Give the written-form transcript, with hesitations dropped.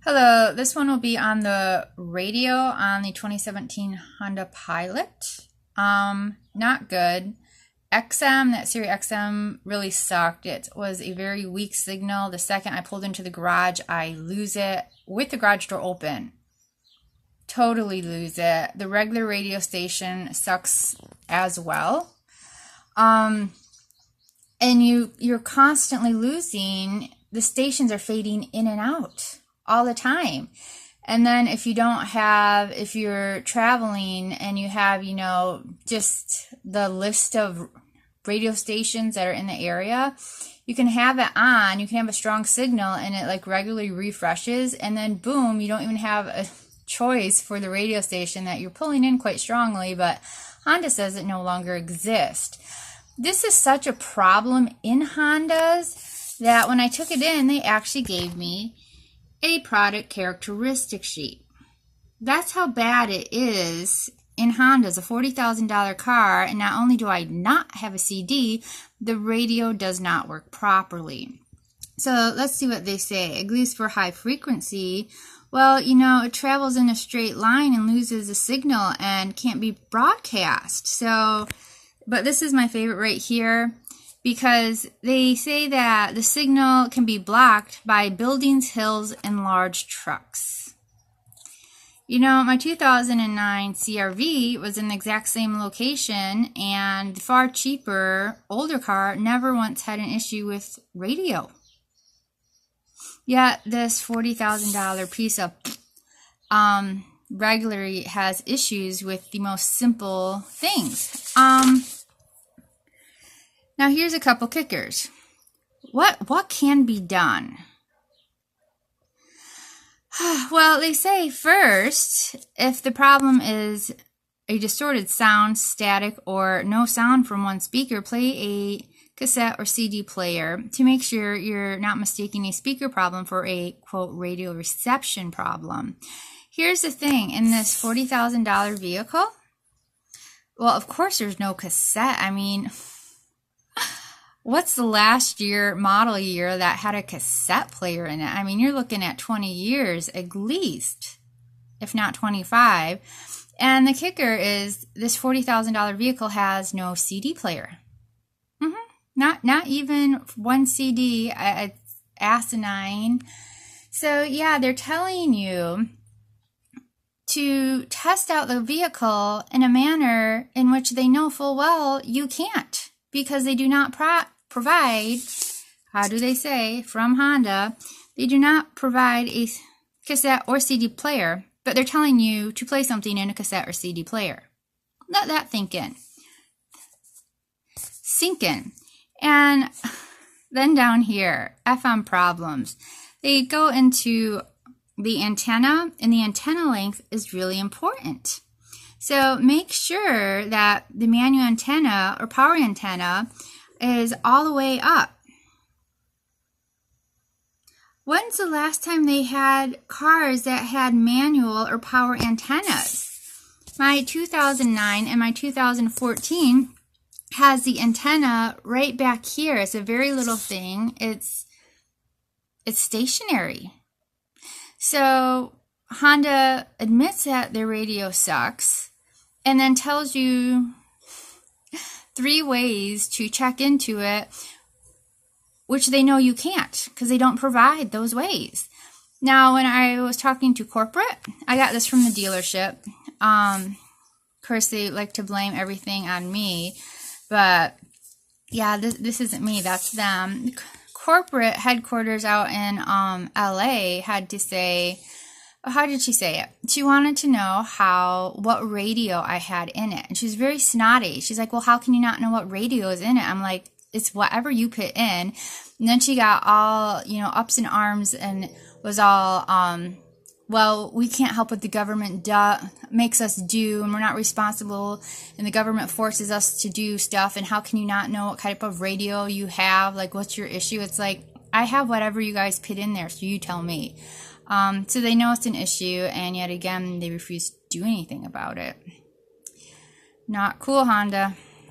Hello, this one will be on the radio on the 2017 Honda Pilot. Not good. XM, that Sirius XM really sucked. It was a very weak signal. The second I pulled into the garage, I lose it with the garage door open. Totally lose it. The regular radio station sucks as well. And you're constantly losing. The stations are fading in and out all the time. And then if you're traveling and you have, just the list of radio stations that are in the area, you can have it on, you can have a strong signal and it like regularly refreshes, and then boom, you don't even have a choice for the radio station that you're pulling in quite strongly, but Honda says it no longer exists. This is such a problem in Hondas that when I took it in, they actually gave me a product characteristic sheet. That's how bad it is in Hondas, a $40,000 car, and not only do I not have a CD, the radio does not work properly. So let's see what they say. At least for high frequency, well, it travels in a straight line and loses a signal and can't be broadcast. So, but this is my favorite right here, because they say that the signal can be blocked by buildings, hills, and large trucks. My 2009 CRV was in the exact same location, and the far cheaper, older car never once had an issue with radio. Yet this $40,000 piece of regularly has issues with the most simple things. Now here's a couple kickers. What can be done? Well, they say first, if the problem is a distorted sound, static, or no sound from one speaker, play a cassette or CD player to make sure you're not mistaking a speaker problem for a, quote, radio reception problem. Here's the thing, in this $40,000 vehicle, well, of course there's no cassette. I mean, what's the last model year that had a cassette player in it? I mean, you're looking at 20 years at least, if not 25. And the kicker is this $40,000 vehicle has no CD player. Not even one CD. It's asinine. So yeah, they're telling you to test out the vehicle in a manner in which they know full well you can't, because they do not provide, how do they say, from Honda, they do not provide a cassette or CD player, but they're telling you to play something in a cassette or CD player. Let that sink in. And then down here, FM problems. They go into the antenna, and the antenna length is really important. So make sure that the manual antenna or power antenna is all the way up. When's the last time they had cars that had manual or power antennas? My 2009 and my 2014 has the antenna right back here. It's a very little thing. It's stationary. So Honda admits that their radio sucks and then tells you 3 ways to check into it, which they know you can't because they don't provide those ways. Now, when I was talking to corporate, I got this from the dealership. Of course, they like to blame everything on me, but yeah, this isn't me, that's them. Corporate headquarters out in LA had to say, how did she say it? She wanted to know what radio I had in it. And she was very snotty. She's like, well, how can you not know what radio is in it? I'm like, it's whatever you put in. And then she got all, ups in arms and was all, well, we can't help what the government makes us do, and we're not responsible, and the government forces us to do stuff, and how can you not know what type of radio you have? Like, what's your issue? It's like, I have whatever you guys put in there, so you tell me. So they know it's an issue, and yet again, they refuse to do anything about it. Not cool, Honda.